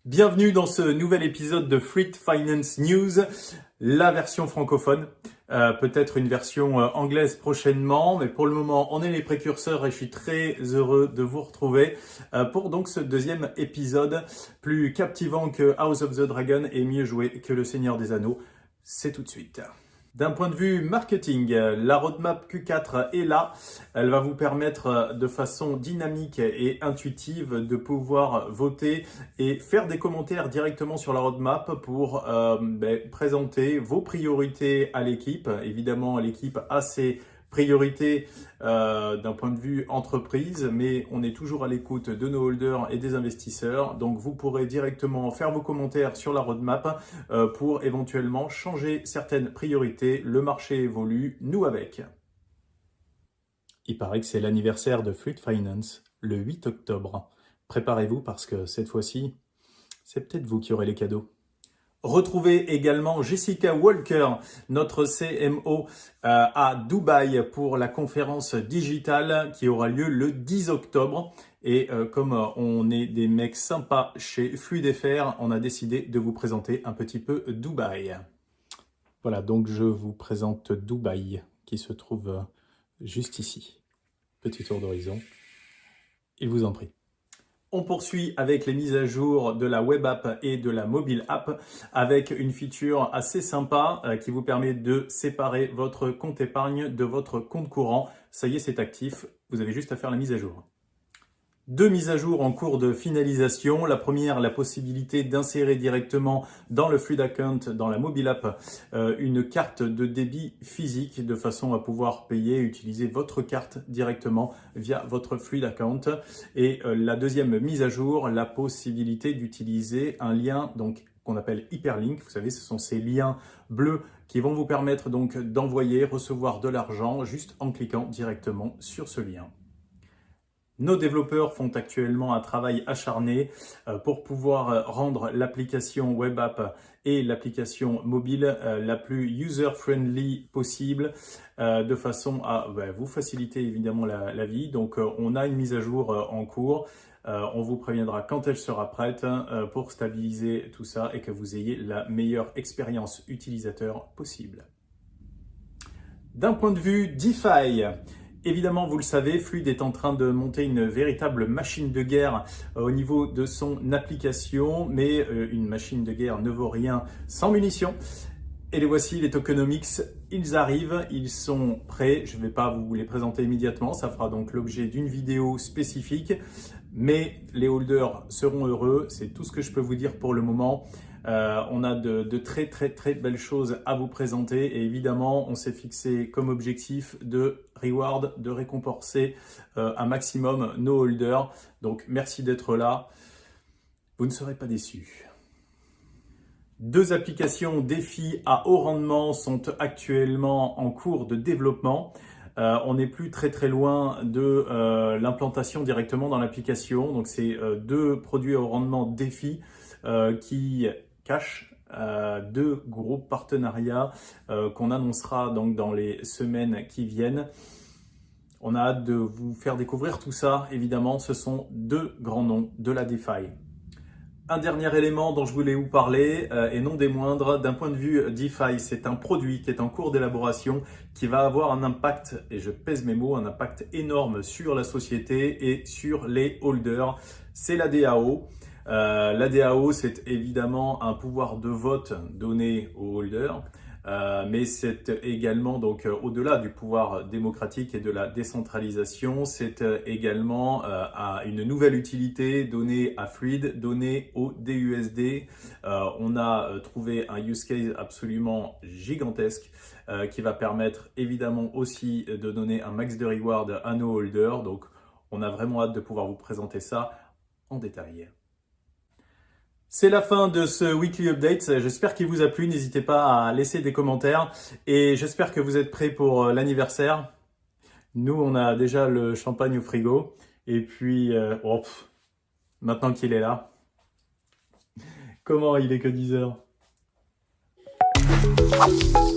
Bienvenue dans ce nouvel épisode de Fluid Finance News, la version francophone. Peut-être une version anglaise prochainement, mais pour le moment, on est les précurseurs et je suis très heureux de vous retrouver pour donc ce deuxième épisode plus captivant que House of the Dragon et mieux joué que Le Seigneur des Anneaux. C'est tout de suite. D'un point de vue marketing, la roadmap Q4 est là. Elle va vous permettre de façon dynamique et intuitive de pouvoir voter et faire des commentaires directement sur la roadmap pour présenter vos priorités à l'équipe. Évidemment, l'équipe a ses priorités d'un point de vue entreprise, mais on est toujours à l'écoute de nos holders et des investisseurs. Donc, vous pourrez directement faire vos commentaires sur la roadmap pour éventuellement changer certaines priorités. Le marché évolue, nous avec. Il paraît que c'est l'anniversaire de Fluid Finance, le 8 octobre. Préparez-vous parce que cette fois-ci, c'est peut-être vous qui aurez les cadeaux. Retrouvez également Jessica Walker, notre CMO, à Dubaï pour la conférence digitale qui aura lieu le 10 octobre. Et comme on est des mecs sympas chez FluidFR, on a décidé de vous présenter un petit peu Dubaï. Voilà, donc je vous présente Dubaï qui se trouve juste ici. Petit tour d'horizon. Il vous en prie. On poursuit avec les mises à jour de la web app et de la mobile app avec une feature assez sympa qui vous permet de séparer votre compte épargne de votre compte courant. Ça y est, c'est actif. Vous avez juste à faire la mise à jour. Deux mises à jour en cours de finalisation. La première, la possibilité d'insérer directement dans le Fluid Account, dans la mobile app, une carte de débit physique de façon à pouvoir payer et utiliser votre carte directement via votre Fluid Account. Et la deuxième mise à jour, la possibilité d'utiliser un lien qu'on appelle Hyperlink. Vous savez, ce sont ces liens bleus qui vont vous permettre donc d'envoyer, recevoir de l'argent juste en cliquant directement sur ce lien. Nos développeurs font actuellement un travail acharné pour pouvoir rendre l'application web app et l'application mobile la plus user-friendly possible de façon à vous faciliter évidemment la vie. Donc on a une mise à jour en cours. On vous préviendra quand elle sera prête pour stabiliser tout ça et que vous ayez la meilleure expérience utilisateur possible. D'un point de vue DeFi, évidemment, vous le savez, Fluid est en train de monter une véritable machine de guerre au niveau de son application, mais une machine de guerre ne vaut rien sans munitions. Et les voici, les tokenomics, ils arrivent, ils sont prêts. Je ne vais pas vous les présenter immédiatement, ça fera donc l'objet d'une vidéo spécifique, mais les holders seront heureux, c'est tout ce que je peux vous dire pour le moment. On a de très belles choses à vous présenter et évidemment on s'est fixé comme objectif de reward, de récompenser un maximum nos holders. Donc merci d'être là, vous ne serez pas déçus. Deux applications défis à haut rendement sont actuellement en cours de développement. On n'est plus très loin de l'implantation directement dans l'application. Donc c'est deux produits à haut rendement défis qui cache deux gros partenariats qu'on annoncera donc dans les semaines qui viennent. On a hâte de vous faire découvrir tout ça. Évidemment, ce sont deux grands noms de la DeFi. Un dernier élément dont je voulais vous parler, et non des moindres, d'un point de vue DeFi, c'est un produit qui est en cours d'élaboration, qui va avoir un impact, et je pèse mes mots, un impact énorme sur la société et sur les holders. C'est la DAO. La DAO, c'est évidemment un pouvoir de vote donné aux holders, mais c'est également, donc au-delà du pouvoir démocratique et de la décentralisation, c'est également une nouvelle utilité donnée à Fluid, donnée au DUSD. On a trouvé un use case absolument gigantesque qui va permettre évidemment aussi de donner un max de reward à nos holders. Donc on a vraiment hâte de pouvoir vous présenter ça en détail. C'est la fin de ce Weekly Update. J'espère qu'il vous a plu. N'hésitez pas à laisser des commentaires et j'espère que vous êtes prêts pour l'anniversaire. Nous, on a déjà le champagne au frigo et puis maintenant qu'il est là, comment il est que 10 heures. Ciao.